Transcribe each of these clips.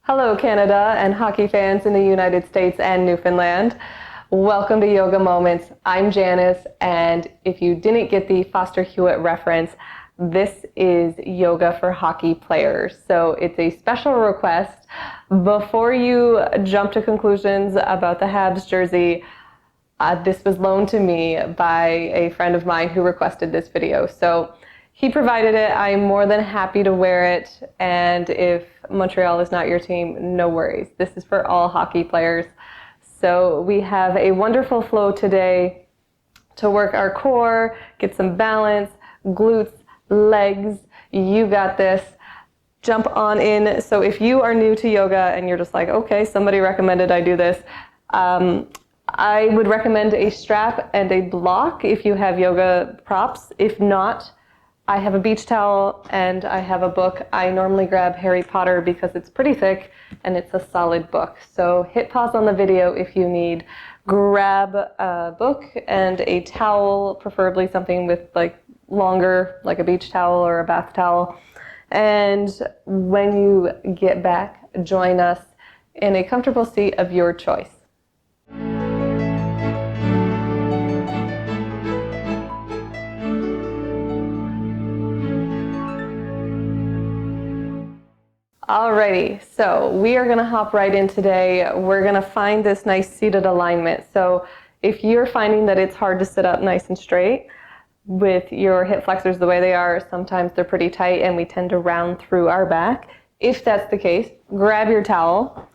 Hello, Canada and hockey fans in the United States and Newfoundland. Welcome to Yoga Moments. I'm Janice, and if you didn't get the Foster Hewitt reference, this is yoga for hockey players. So it's a special request. Before you jump to conclusions about the Habs jersey, this was loaned to me by a friend of mine who requested this video. So he provided it. I'm more than happy to wear it. And if Montreal is not your team, no worries. This is for all hockey players. So we have a wonderful flow today to work our core, get some balance, glutes, legs. You got this. Jump on in. So if you are new to yoga and you're just like, okay, somebody recommended I do this, I would recommend a strap and a block if you have yoga props. If not, I have a beach towel and I have a book. I normally grab Harry Potter because it's pretty thick and it's a solid book. So hit pause on the video if you need. Grab a book and a towel, preferably something with like longer, like a beach towel or a bath towel. And when you get back, join us in a comfortable seat of your choice. Alrighty, so we are going to hop right in today. We're going to find this nice seated alignment. So if you're finding that it's hard to sit up nice and straight with your hip flexors the way they are, sometimes they're pretty tight and we tend to round through our back. If that's the case, grab your towel,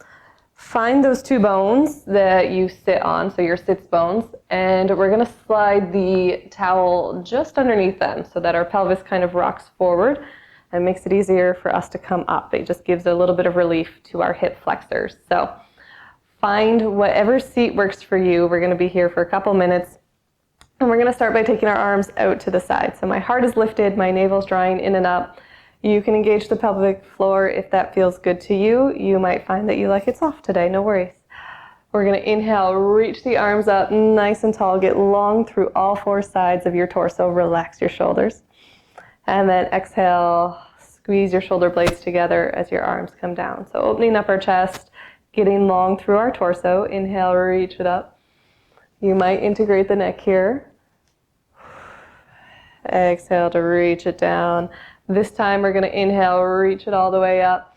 find those two bones that you sit on, so your sits bones, and we're going to slide the towel just underneath them so that our pelvis kind of rocks forward. It makes it easier for us to come up. It just gives a little bit of relief to our hip flexors. So find whatever seat works for you. We're going to be here for a couple minutes. And we're going to start by taking our arms out to the side. So my heart is lifted, my navel's drawing in and up. You can engage the pelvic floor if that feels good to you. You might find that you like it soft today, no worries. We're going to inhale, reach the arms up nice and tall, get long through all four sides of your torso, relax your shoulders. And then exhale, squeeze your shoulder blades together as your arms come down. So opening up our chest, getting long through our torso. Inhale, reach it up. You might integrate the neck here. Exhale to reach it down. This time we're going to inhale, reach it all the way up.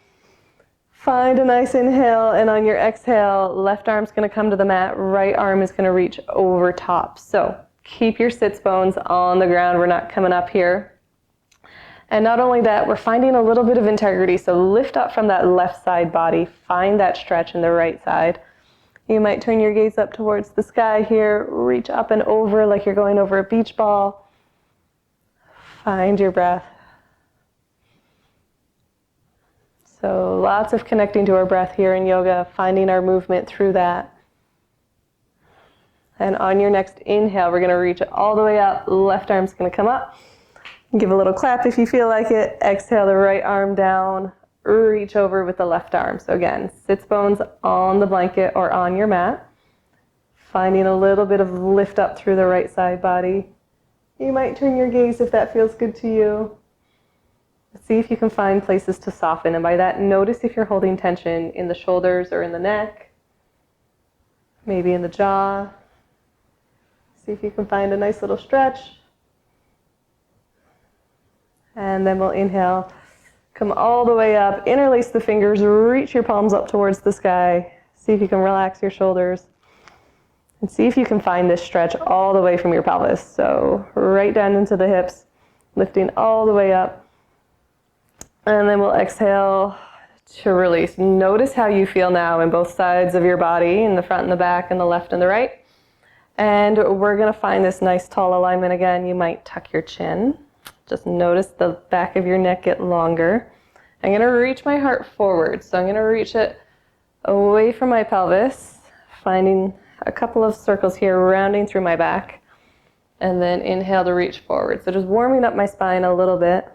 Find a nice inhale, and on your exhale, left arm's going to come to the mat, right arm is going to reach over top. So keep your sits bones on the ground. We're not coming up here. And not only that, we're finding a little bit of integrity. So lift up from that left side body. Find that stretch in the right side. You might turn your gaze up towards the sky here. Reach up and over like you're going over a beach ball. Find your breath. So lots of connecting to our breath here in yoga, finding our movement through that. And on your next inhale, we're going to reach it all the way up. Left arm's going to come up. Give a little clap if you feel like it. Exhale the right arm down. Reach over with the left arm. So again, sits bones on the blanket or on your mat. Finding a little bit of lift up through the right side body. You might turn your gaze if that feels good to you. See if you can find places to soften. And by that, notice if you're holding tension in the shoulders or in the neck. Maybe in the jaw. See if you can find a nice little stretch. And then we'll inhale, come all the way up, interlace the fingers, reach your palms up towards the sky. See if you can relax your shoulders. And see if you can find this stretch all the way from your pelvis. So right down into the hips, lifting all the way up. And then we'll exhale to release. Notice how you feel now in both sides of your body, in the front and the back, and the left and the right. And we're going to find this nice tall alignment again. You might tuck your chin. Just notice the back of your neck get longer. I'm going to reach my heart forward. So I'm going to reach it away from my pelvis, finding a couple of circles here, rounding through my back. And then inhale to reach forward. So just warming up my spine a little bit.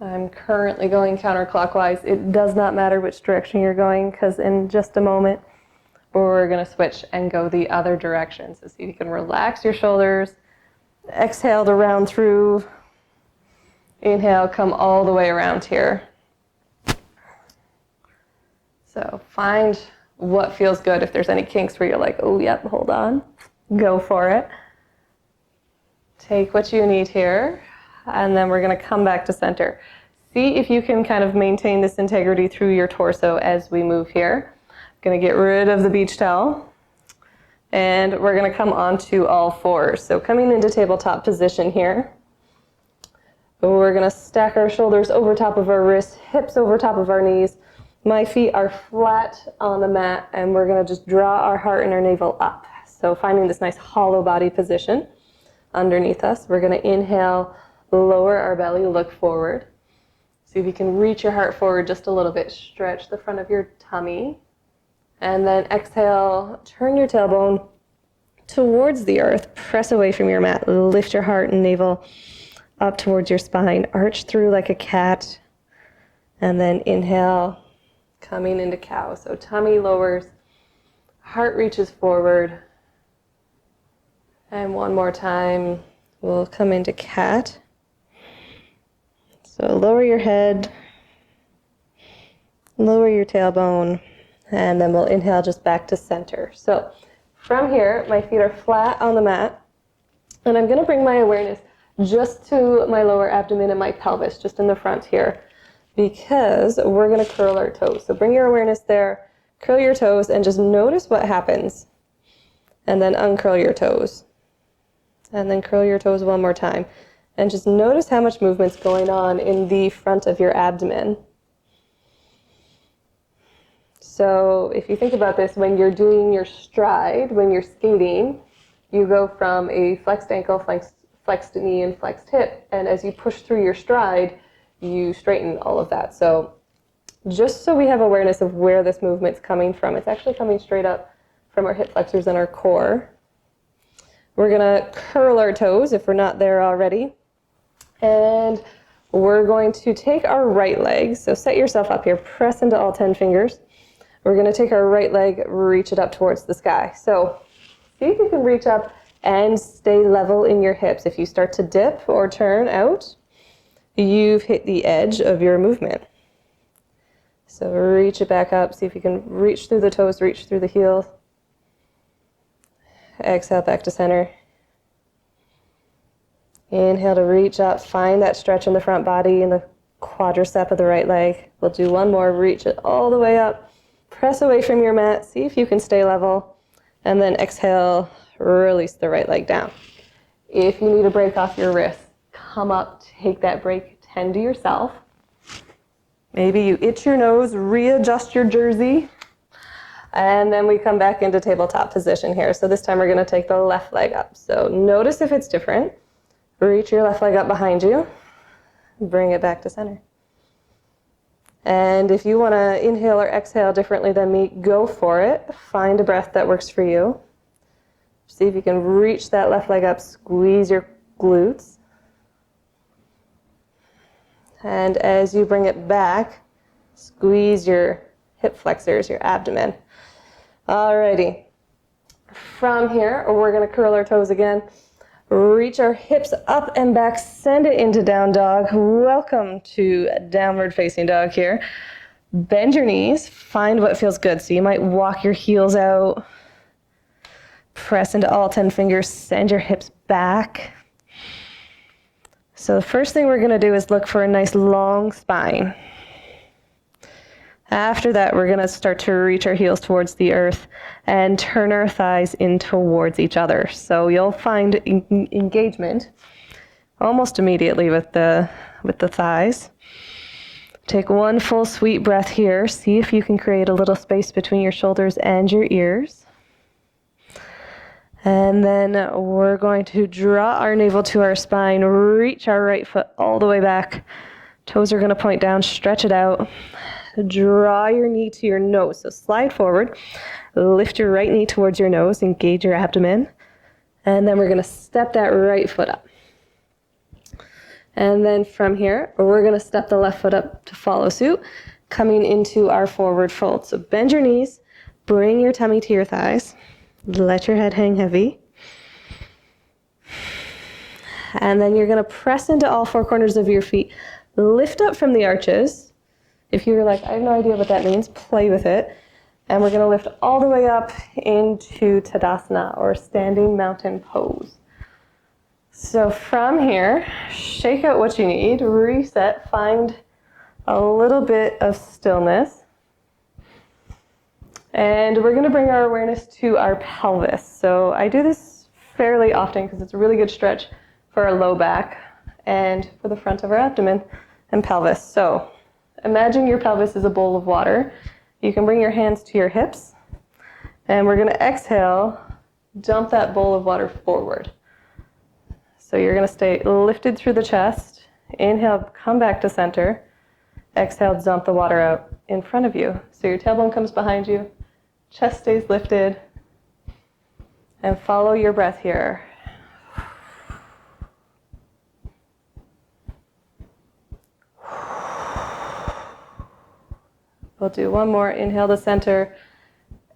I'm currently going counterclockwise. It does not matter which direction you're going because in just a moment we're going to switch and go the other direction. So see if you can relax your shoulders. Exhale to round through. Inhale, come all the way around here. So find what feels good. If there's any kinks where you're like, oh, yep, hold on, go for it. Take what you need here, and then we're going to come back to center. See if you can kind of maintain this integrity through your torso as we move here. Going to get rid of the beach towel, and we're going to come onto all fours. So coming into tabletop position here, we're going to stack our shoulders over top of our wrists, hips over top of our knees. My feet are flat on the mat, and we're going to just draw our heart and our navel up. So finding this nice hollow body position underneath us. We're going to inhale, lower our belly, look forward. See if you can reach your heart forward just a little bit. Stretch the front of your tummy. And then exhale, turn your tailbone towards the earth. Press away from your mat. Lift your heart and navel up towards your spine. Arch through like a cat. And then inhale, coming into cow. So tummy lowers, heart reaches forward. And one more time, we'll come into cat. So lower your head, lower your tailbone, and then we'll inhale just back to center. So from here, my feet are flat on the mat, and I'm going to bring my awareness just to my lower abdomen and my pelvis, just in the front here, because we're going to curl our toes. So bring your awareness there, curl your toes, and just notice what happens. And then uncurl your toes. And then curl your toes one more time. And just notice how much movement's going on in the front of your abdomen. So if you think about this, when you're doing your stride, when you're skating, you go from a flexed ankle, flexed knee, and flexed hip. And as you push through your stride, you straighten all of that. So just so we have awareness of where this movement's coming from, it's actually coming straight up from our hip flexors and our core. We're going to curl our toes if we're not there already. And we're going to take our right leg. So set yourself up here. Press into all 10 fingers. We're going to take our right leg, reach it up towards the sky. So see if you can reach up and stay level in your hips. If you start to dip or turn out, you've hit the edge of your movement. So reach it back up. See if you can reach through the toes, reach through the heels. Exhale back to center. Inhale to reach up. Find that stretch in the front body and the quadricep of the right leg. We'll do one more. Reach it all the way up. Press away from your mat. See if you can stay level. And then exhale, release the right leg down. If you need a break off your wrist, come up, take that break, tend to yourself. Maybe you itch your nose, readjust your jersey. And then we come back into tabletop position here. So this time we're going to take the left leg up. So notice if it's different. Reach your left leg up behind you. Bring it back to center. And if you want to inhale or exhale differently than me, go for it. Find a breath that works for you. See if you can reach that left leg up. Squeeze your glutes. And as you bring it back, squeeze your hip flexors, your abdomen. Alrighty. From here, we're going to curl our toes again. Reach our hips up and back. Send it into down dog. Welcome to downward facing dog here. Bend your knees. Find what feels good. So you might walk your heels out. Press into all 10 fingers. Send your hips back. So the first thing we're going to do is look for a nice long spine. After that, we're going to start to reach our heels towards the earth and turn our thighs in towards each other. So you'll find engagement almost immediately with the thighs. Take one full sweet breath here. See if you can create a little space between your shoulders and your ears. And then we're going to draw our navel to our spine, reach our right foot all the way back. Toes are going to point down, stretch it out. Draw your knee to your nose. So slide forward, lift your right knee towards your nose, engage your abdomen. And then we're going to step that right foot up. And then from here, we're going to step the left foot up to follow suit, coming into our forward fold. So bend your knees, bring your tummy to your thighs. Let your head hang heavy. And then you're going to press into all four corners of your feet. Lift up from the arches. If you're like, I have no idea what that means, play with it. And we're gonna lift all the way up into Tadasana, or standing mountain pose. So from here, shake out what you need, reset, find a little bit of stillness. And we're gonna bring our awareness to our pelvis. So I do this fairly often because it's a really good stretch for our low back and for the front of our abdomen and pelvis. So imagine your pelvis is a bowl of water. You can bring your hands to your hips, and we're going to exhale, dump that bowl of water forward. So you're going to stay lifted through the chest. Inhale, come back to center. Exhale, dump the water out in front of you. So your tailbone comes behind you, chest stays lifted, and follow your breath here. We'll do one more. Inhale to center.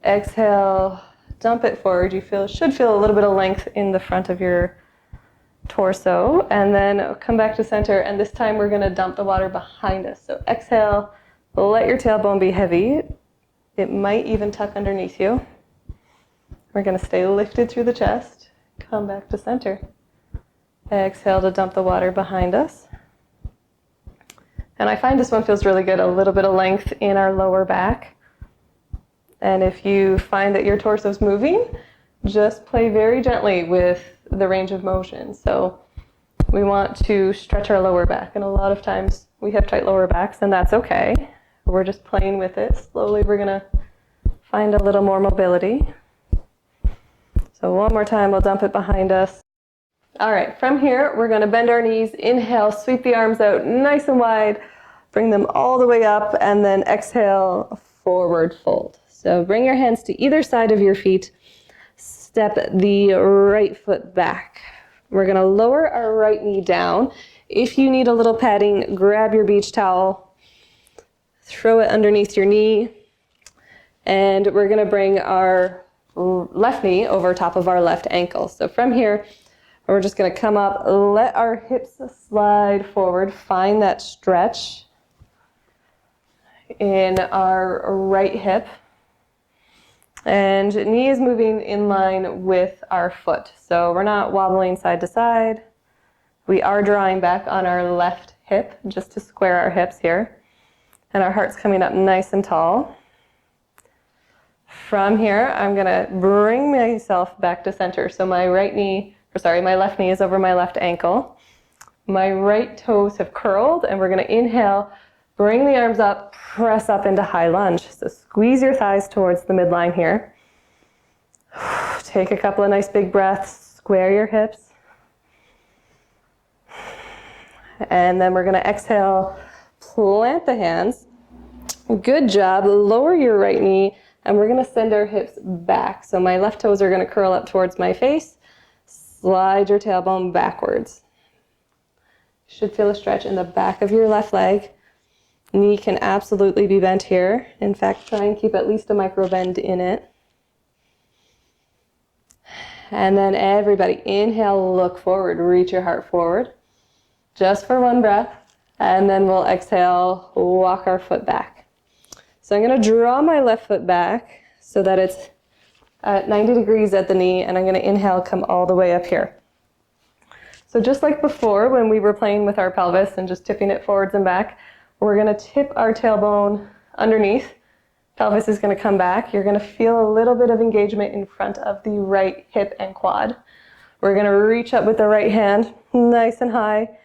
Exhale, dump it forward. You should feel a little bit of length in the front of your torso. And then come back to center. And this time we're going to dump the water behind us. So exhale, let your tailbone be heavy. It might even tuck underneath you. We're going to stay lifted through the chest. Come back to center. Exhale to dump the water behind us. And I find this one feels really good, a little bit of length in our lower back. And if you find that your torso's moving, just play very gently with the range of motion. So we want to stretch our lower back. And a lot of times we have tight lower backs, and that's okay. We're just playing with it. Slowly we're going to find a little more mobility. So one more time, we'll dump it behind us. All right, from here, we're going to bend our knees. Inhale, sweep the arms out nice and wide. Bring them all the way up, and then exhale, forward fold. So bring your hands to either side of your feet. Step the right foot back. We're going to lower our right knee down. If you need a little padding, grab your beach towel, throw it underneath your knee, and we're going to bring our left knee over top of our left ankle. So from here, we're just going to come up, let our hips slide forward, find that stretch in our right hip, and knee is moving in line with our foot. So we're not wobbling side to side. We are drawing back on our left hip just to square our hips here, and our heart's coming up nice and tall. From here, I'm going to bring myself back to center. So my left knee is over my left ankle. My right toes have curled, and we're going to inhale, bring the arms up, press up into high lunge. So squeeze your thighs towards the midline here. Take a couple of nice big breaths, square your hips. And then we're going to exhale, plant the hands. Good job. Lower your right knee, and we're going to send our hips back. So my left toes are going to curl up towards my face. Slide your tailbone backwards. You should feel a stretch in the back of your left leg. Knee can absolutely be bent here. In fact, try and keep at least a micro bend in it. And then everybody, inhale, look forward, reach your heart forward. Just for one breath. And then we'll exhale, walk our foot back. So I'm going to draw my left foot back so that it's at 90 degrees at the knee, and I'm going to inhale, come all the way up here. So just like before when we were playing with our pelvis and just tipping it forwards and back, we're going to tip our tailbone underneath. Pelvis is going to come back. You're going to feel a little bit of engagement in front of the right hip and quad. We're going to reach up with the right hand, nice and high.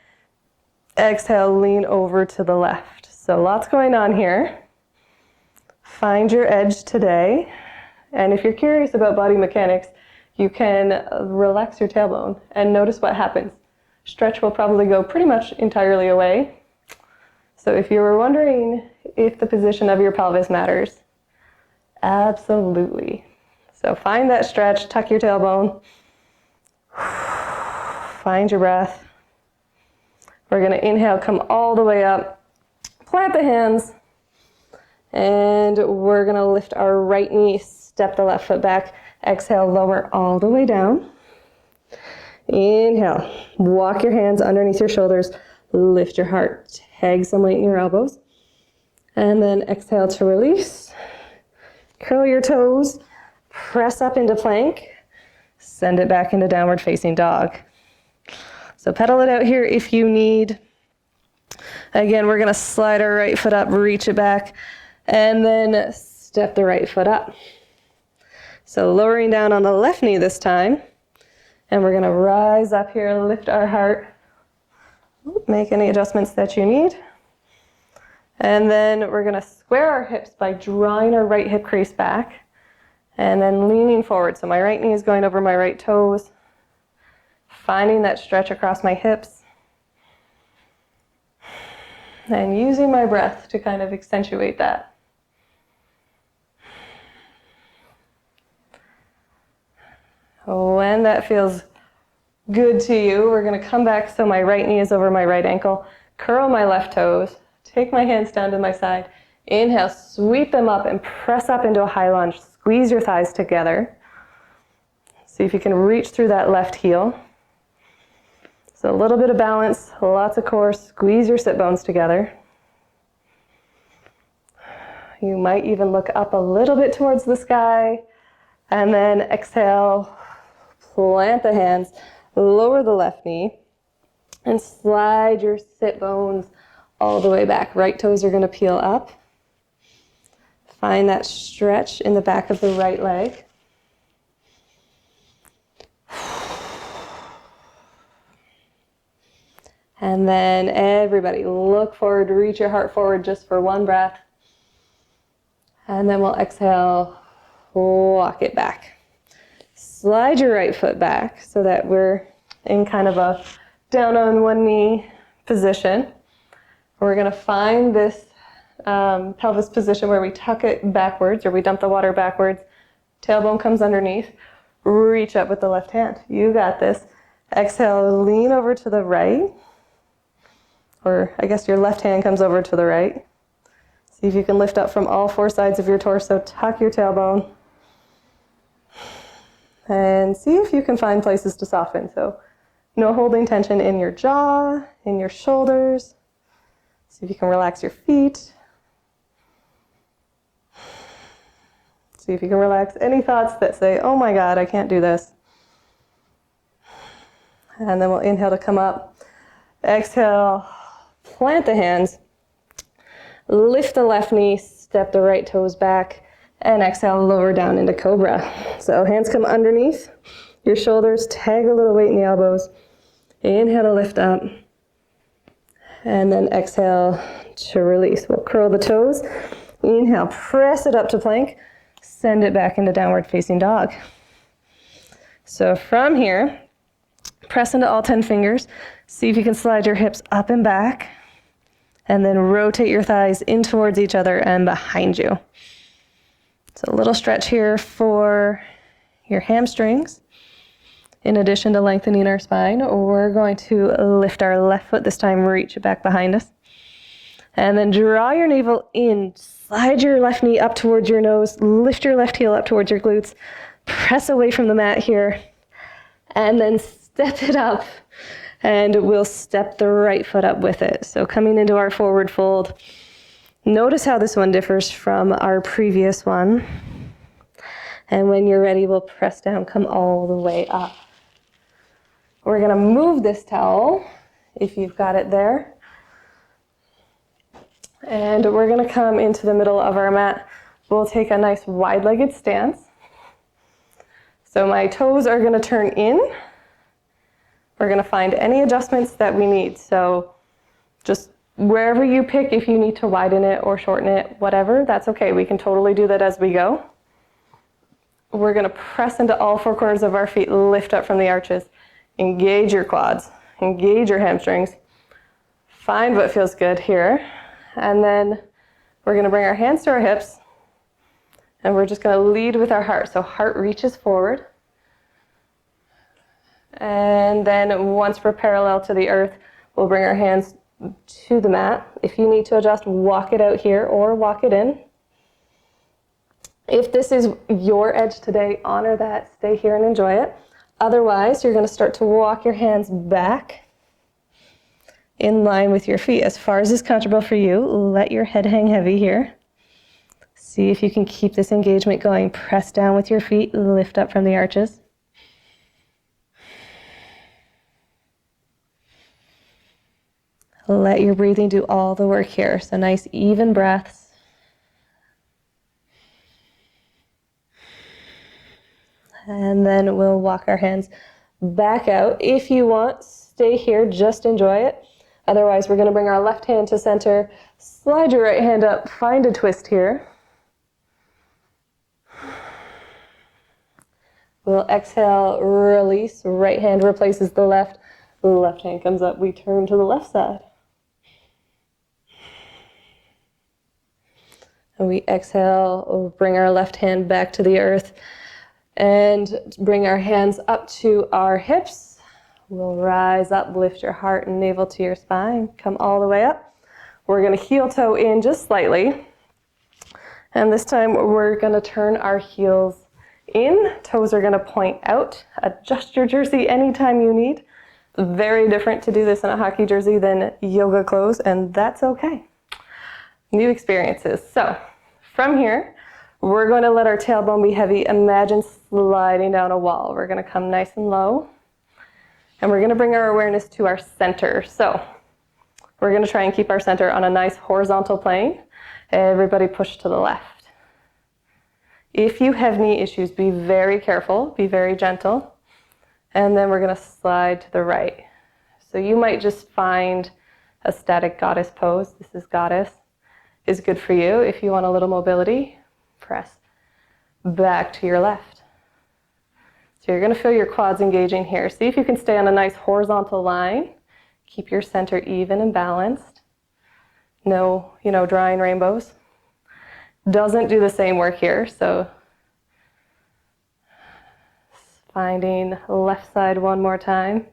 Exhale, lean over to the left. So lots going on here. Find your edge today. And if you're curious about body mechanics, you can relax your tailbone and notice what happens. Stretch will probably go pretty much entirely away. So if you were wondering if the position of your pelvis matters, absolutely. So find that stretch, tuck your tailbone, find your breath. We're going to inhale, come all the way up, plant the hands, and we're going to lift our right knee, step the left foot back, exhale, lower all the way down. Inhale, walk your hands underneath your shoulders, lift your heart, tag some weight in your elbows. And then exhale to release. Curl your toes, press up into plank, send it back into downward facing dog. So pedal it out here if you need. Again, we're gonna slide our right foot up, reach it back, and then step the right foot up. So lowering down on the left knee this time, and we're gonna rise up here, lift our heart, make any adjustments that you need. And then we're gonna square our hips by drawing our right hip crease back and then leaning forward. So my right knee is going over my right toes, finding that stretch across my hips and using my breath to kind of accentuate that. When that feels good to you, we're gonna come back so my right knee is over my right ankle, curl my left toes, take my hands down to my side, inhale, sweep them up and press up into a high lunge. Squeeze your thighs together. See if you can reach through that left heel. So a little bit of balance, lots of core, squeeze your sit bones together. You might even look up a little bit towards the sky and then exhale, plant the hands, lower the left knee and slide your sit bones all the way back. Right toes are going to peel up. Find that stretch in the back of the right leg. And then everybody look forward, reach your heart forward just for one breath. And then we'll exhale, walk it back. Slide your right foot back so that we're in kind of a down on one knee position. We're going to find this pelvis position where we tuck it backwards or we dump the water backwards. Tailbone comes underneath. Reach up with the left hand. You got this. Exhale, lean over to the right. Or I guess your left hand comes over to the right. See if you can lift up from all four sides of your torso. Tuck your tailbone. And see if you can find places to soften. So no holding tension in your jaw, in your shoulders. See if you can relax your feet. See if you can relax any thoughts that say, oh my God, I can't do this. And then we'll inhale to come up. Exhale, plant the hands. Lift the left knee, step the right toes back, and exhale, lower down into cobra. So hands come underneath your shoulders, tag a little weight in the elbows. Inhale to lift up. And then exhale to release. We'll curl the toes. Inhale, press it up to plank. Send it back into downward facing dog. So from here, press into all 10 fingers. See if you can slide your hips up and back. And then rotate your thighs in towards each other and behind you. So a little stretch here for your hamstrings. In addition to lengthening our spine, we're going to lift our left foot this time, reach it back behind us. And then draw your navel in, slide your left knee up towards your nose, lift your left heel up towards your glutes, press away from the mat here, and then step it up. And we'll step the right foot up with it. So coming into our forward fold. Notice how this one differs from our previous one. And when you're ready, we'll press down, come all the way up. We're gonna move this towel, if you've got it there. And we're gonna come into the middle of our mat. We'll take a nice wide-legged stance. So my toes are gonna turn in. We're gonna find any adjustments that we need. So just wherever you pick, if you need to widen it or shorten it, whatever, that's okay. We can totally do that as we go. We're gonna press into all four corners of our feet, lift up from the arches. Engage your quads, engage your hamstrings. Find what feels good here. And then we're gonna bring our hands to our hips and we're just gonna lead with our heart. So heart reaches forward. And then once we're parallel to the earth, we'll bring our hands to the mat. If you need to adjust, walk it out here or walk it in. If this is your edge today, honor that, stay here and enjoy it. Otherwise, you're gonna start to walk your hands back in line with your feet as far as is comfortable for you. Let your head hang heavy here. See if you can keep this engagement going. Press down with your feet, lift up from the arches. Let your breathing do all the work here. So nice even breaths. And then we'll walk our hands back out. If you want, stay here, just enjoy it. Otherwise, we're going to bring our left hand to center, slide your right hand up, find a twist here. We'll exhale, release, right hand replaces the left hand comes up, we turn to the left side. And we exhale, we'll bring our left hand back to the earth and bring our hands up to our hips. We'll rise up, lift your heart and navel to your spine, come all the way up. We're going to heel toe in just slightly. And this time we're going to turn our heels in, toes are going to point out. Adjust your jersey anytime you need. Very different to do this in a hockey jersey than yoga clothes, and that's okay. New experiences. So from here, we're going to let our tailbone be heavy. Imagine sliding down a wall. We're going to come nice and low, and we're going to bring our awareness to our center. So we're going to try and keep our center on a nice horizontal plane. Everybody push to the left. If you have knee issues, be very careful, be very gentle. And then we're going to slide to the right. So you might just find a static goddess pose. This is goddess. Is good for you. If you want a little mobility, press back to your left. So you're going to feel your quads engaging here. See if you can stay on a nice horizontal line. Keep your center even and balanced. No, drawing rainbows. Doesn't do the same work here. So finding left side one more time.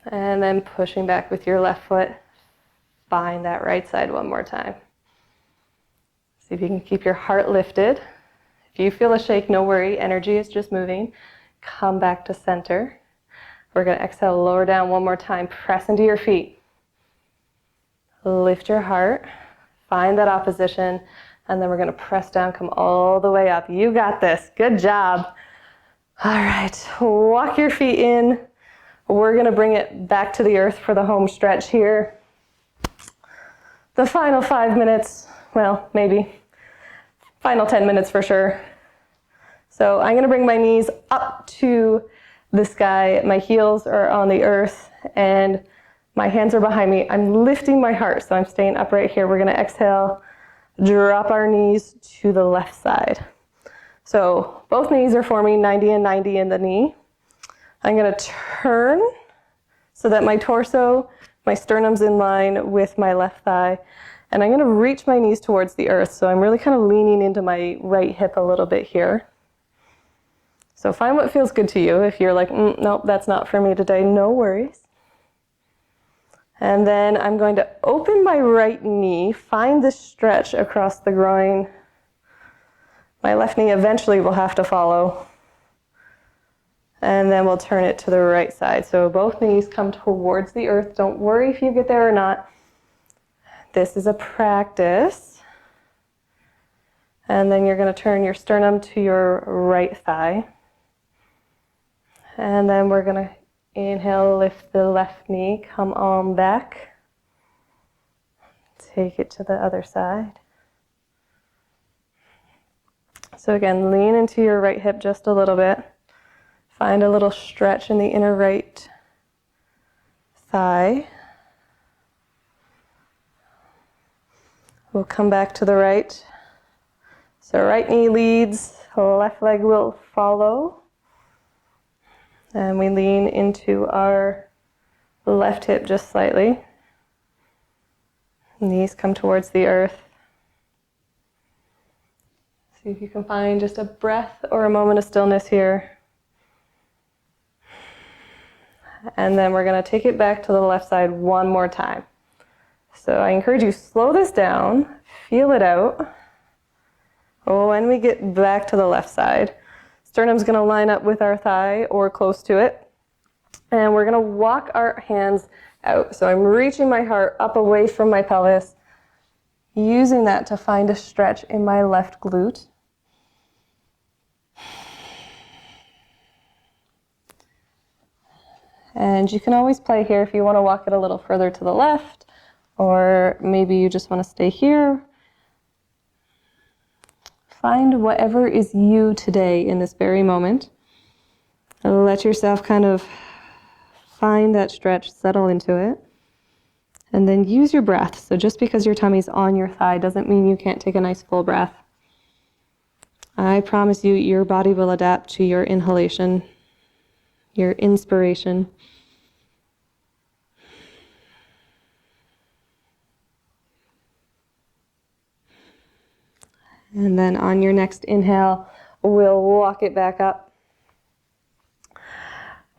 And then pushing back with your left foot. Find that right side one more time. See if you can keep your heart lifted. If you feel a shake, no worry. Energy is just moving. Come back to center. We're going to exhale, lower down one more time. Press into your feet. Lift your heart. Find that opposition. And then we're going to press down, come all the way up. You got this. Good job. All right. Walk your feet in. We're going to bring it back to the earth for the home stretch here. The final 5 minutes, well, maybe. Final 10 minutes for sure. So I'm going to bring my knees up to the sky. My heels are on the earth and my hands are behind me. I'm lifting my heart, so I'm staying upright here. We're going to exhale, drop our knees to the left side. So both knees are forming 90 and 90 in the knee. I'm going to turn so that my torso, my sternum's in line with my left thigh, and I'm going to reach my knees towards the earth. So I'm really kind of leaning into my right hip a little bit here. So find what feels good to you. If you're like, nope, that's not for me today, no worries. And then I'm going to open my right knee, find this stretch across the groin. My left knee eventually will have to follow. And then we'll turn it to the right side. So both knees come towards the earth. Don't worry if you get there or not. This is a practice. And then you're going to turn your sternum to your right thigh. And then we're going to inhale, lift the left knee, come on back. Take it to the other side. So again, lean into your right hip just a little bit. Find a little stretch in the inner right thigh. We'll come back to the right. So right knee leads, left leg will follow. And we lean into our left hip just slightly. Knees come towards the earth. See if you can find just a breath or a moment of stillness here. And then we're going to take it back to the left side one more time. So I encourage you, slow this down, feel it out. When we get back to the left side, sternum's going to line up with our thigh or close to it. And we're going to walk our hands out. So I'm reaching my heart up away from my pelvis, using that to find a stretch in my left glute. And you can always play here if you want to walk it a little further to the left, or maybe you just want to stay here. Find whatever is you today in this very moment. And let yourself kind of find that stretch, settle into it. And then use your breath. So just because your tummy's on your thigh doesn't mean you can't take a nice full breath. I promise you, your body will adapt to your inhalation, your inspiration. And then on your next inhale, we'll walk it back up.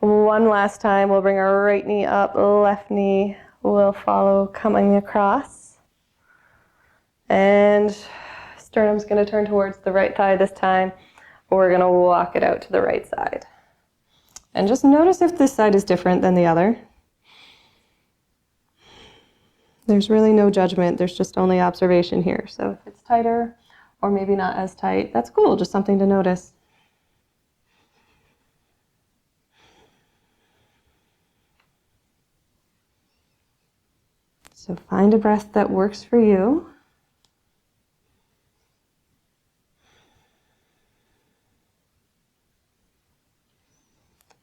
One last time, we'll bring our right knee up, left knee will follow coming across. And sternum's going to turn towards the right thigh this time. We're going to walk it out to the right side. And just notice if this side is different than the other. There's really no judgment, there's just only observation here. So if it's tighter or maybe not as tight, that's cool, just something to notice. So find a breath that works for you.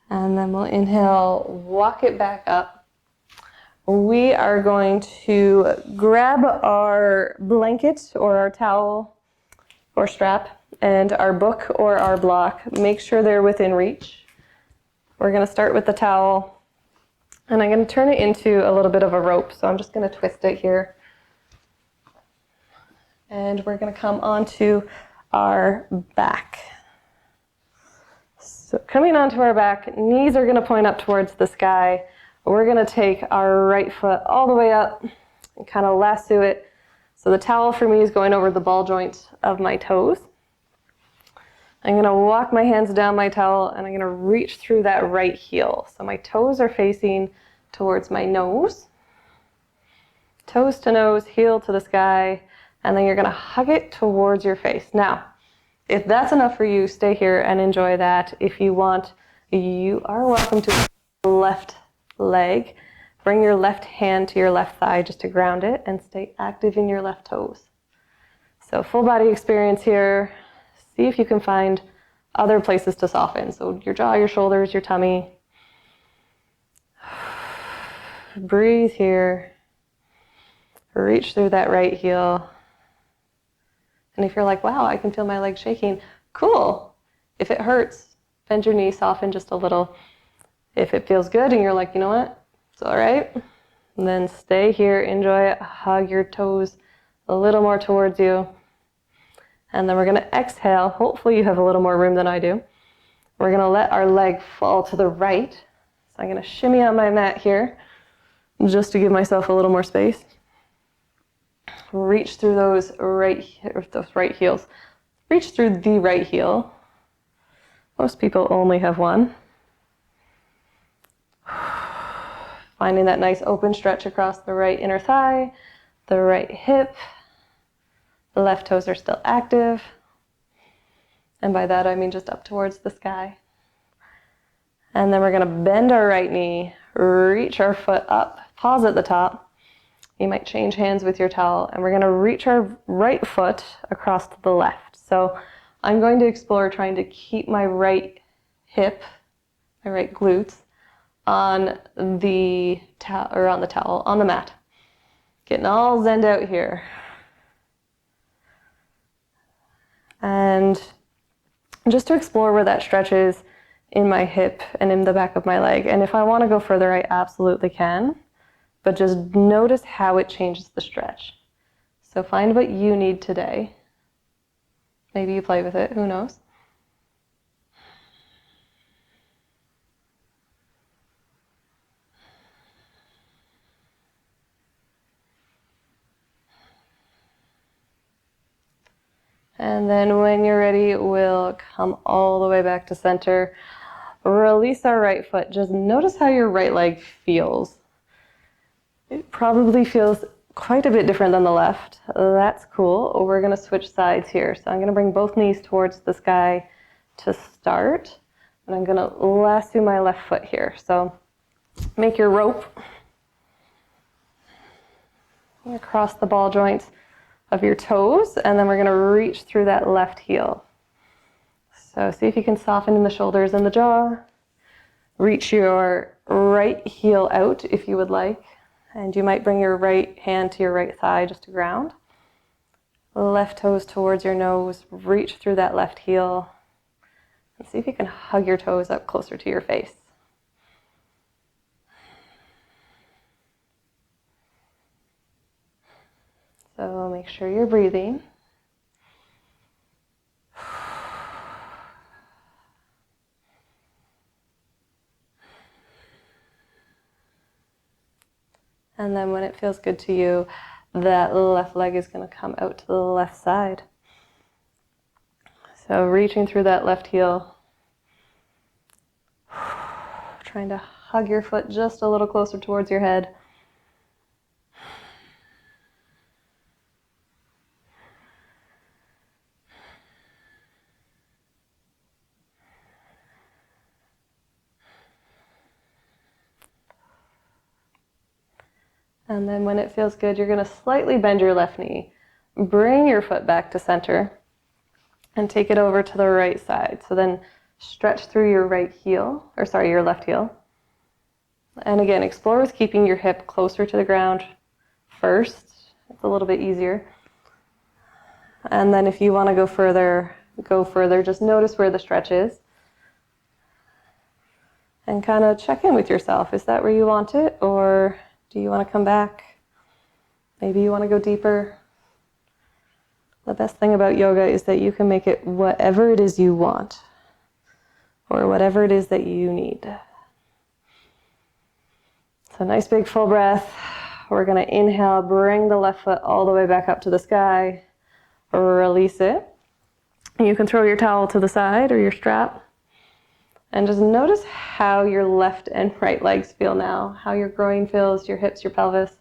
And then we'll inhale, walk it back up. We are going to grab our blanket or our towel or strap and our book or our block. Make sure they're within reach. We're going to start with the towel. And I'm going to turn it into a little bit of a rope, so I'm just going to twist it here. And we're going to come onto our back. So coming onto our back, knees are going to point up towards the sky. We're going to take our right foot all the way up and kind of lasso it. So the towel for me is going over the ball joints of my toes. I'm going to walk my hands down my towel and I'm going to reach through that right heel. So my toes are facing towards my nose. Toes to nose, heel to the sky, and then you're going to hug it towards your face. Now, if that's enough for you, stay here and enjoy that. If you want, you are welcome to the left leg. Bring your left hand to your left thigh just to ground it and stay active in your left toes. So full body experience here. See if you can find other places to soften. So your jaw, your shoulders, your tummy. Breathe here. Reach through that right heel. And if you're like, wow, I can feel my legs shaking, cool. If it hurts, bend your knee, soften just a little. If it feels good and you're like, you know what, it's all right, and then stay here, enjoy it, hug your toes a little more towards you. And then we're going to exhale. Hopefully you have a little more room than I do. We're going to let our leg fall to the right. So I'm going to shimmy on my mat here just to give myself a little more space. Reach through those right heels. Reach through the right heel. Most people only have one. Finding that nice open stretch across the right inner thigh, the right hip. The left toes are still active. And by that I mean just up towards the sky. And then we're going to bend our right knee, reach our foot up, pause at the top. You might change hands with your towel, and we're going to reach our right foot across to the left. So I'm going to explore trying to keep my right hip, my right glutes, on the towel, on the mat. Getting all zenned out here. And just to explore where that stretch is in my hip and in the back of my leg. And if I want to go further, I absolutely can. But just notice how it changes the stretch. So find what you need today. Maybe you play with it, who knows? And then when you're ready, we'll come all the way back to center. Release our right foot. Just notice how your right leg feels. It probably feels quite a bit different than the left. That's cool. We're going to switch sides here. So I'm going to bring both knees towards the sky to start. And I'm going to lasso my left foot here. So make your rope across the ball joints of your toes. And then we're going to reach through that left heel. So see if you can soften in the shoulders and the jaw. Reach your right heel out if you would like. And you might bring your right hand to your right thigh just to ground. Left toes towards your nose. Reach through that left heel. And see if you can hug your toes up closer to your face. So make sure you're breathing. And then when it feels good to you, that left leg is going to come out to the left side. So reaching through that left heel. Trying to hug your foot just a little closer towards your head. And then when it feels good, you're going to slightly bend your left knee. Bring your foot back to center and take it over to the right side. So then stretch through your your left heel. And again, explore with keeping your hip closer to the ground first. It's a little bit easier. And then if you want to go further, go further. Just notice where the stretch is. And kind of check in with yourself. Is that where you want it? Or do you want to come back? Maybe you want to go deeper. The best thing about yoga is that you can make it whatever it is you want, or whatever it is that you need. So nice big full breath. We're going to inhale, bring the left foot all the way back up to the sky. Release it. You can throw your towel to the side or your strap. And just notice how your left and right legs feel now, how your groin feels, your hips, your pelvis.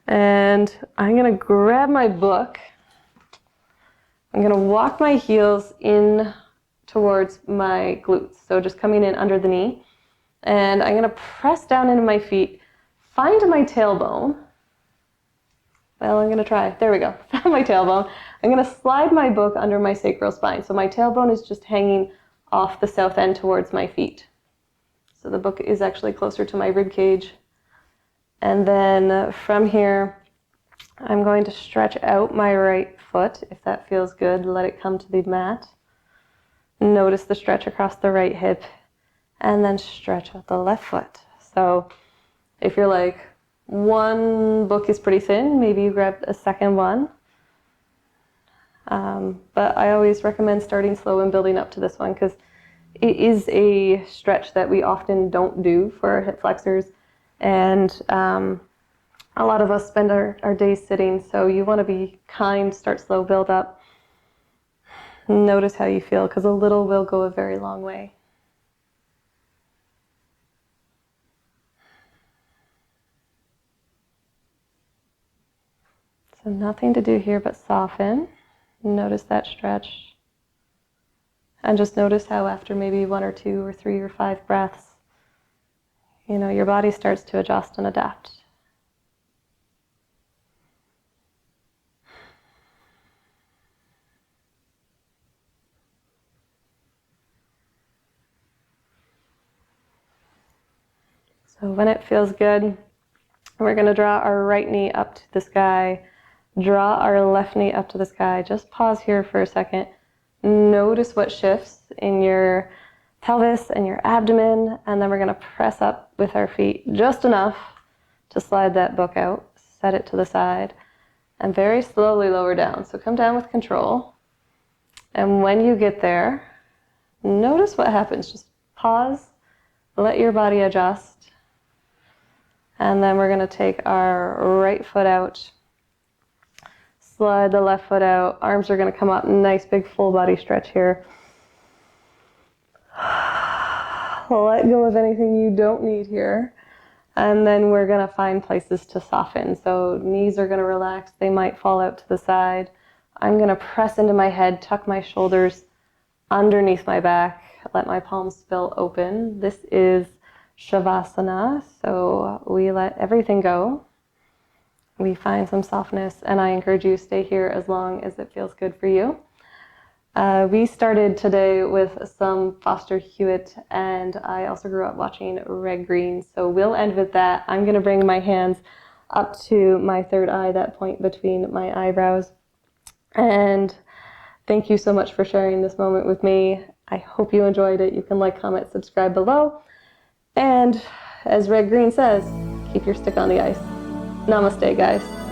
And I'm going to grab my book. I'm going to walk my heels in towards my glutes. So just coming in under the knee. And I'm going to press down into my feet. Find my tailbone. Well, I'm going to try. There we go. Found my tailbone. I'm going to slide my book under my sacral spine. So my tailbone is just hanging off the south end towards my feet. So the book is actually closer to my rib cage. And then from here, I'm going to stretch out my right foot. If that feels good, let it come to the mat. Notice the stretch across the right hip, and then stretch out the left foot. So if you're like, one book is pretty thin, maybe you grab a second one. But I always recommend starting slow and building up to this one because it is a stretch that we often don't do for our hip flexors. And a lot of us spend our days sitting, so you want to be kind, start slow, build up. Notice how you feel because a little will go a very long way. So nothing to do here but soften. Notice that stretch. And just notice how after maybe 1 or 2 or 3 or 5 breaths, your body starts to adjust and adapt. So when it feels good, we're going to draw our right knee up to the sky. Draw our left knee up to the sky. Just pause here for a second. Notice what shifts in your pelvis and your abdomen, and then we're going to press up with our feet just enough to slide that book out, set it to the side, and very slowly lower down. So come down with control. And when you get there, notice what happens. Just pause, let your body adjust, and then we're going to take our right foot out. Slide the left foot out. Arms are going to come up. Nice big full body stretch here. Let go of anything you don't need here. And then we're gonna find places to soften. So knees are gonna relax. They might fall out to the side. I'm gonna press into my head, tuck my shoulders underneath my back, let my palms spill open. This is Shavasana, so we let everything go. We find some softness, and I encourage you to stay here as long as it feels good for you. We started today with some Foster Hewitt, and I also grew up watching Red Green, so we'll end with that. I'm going to bring my hands up to my third eye, that point between my eyebrows. And thank you so much for sharing this moment with me. I hope you enjoyed it. You can like, comment, subscribe below. And as Red Green says, keep your stick on the ice. Namaste, guys.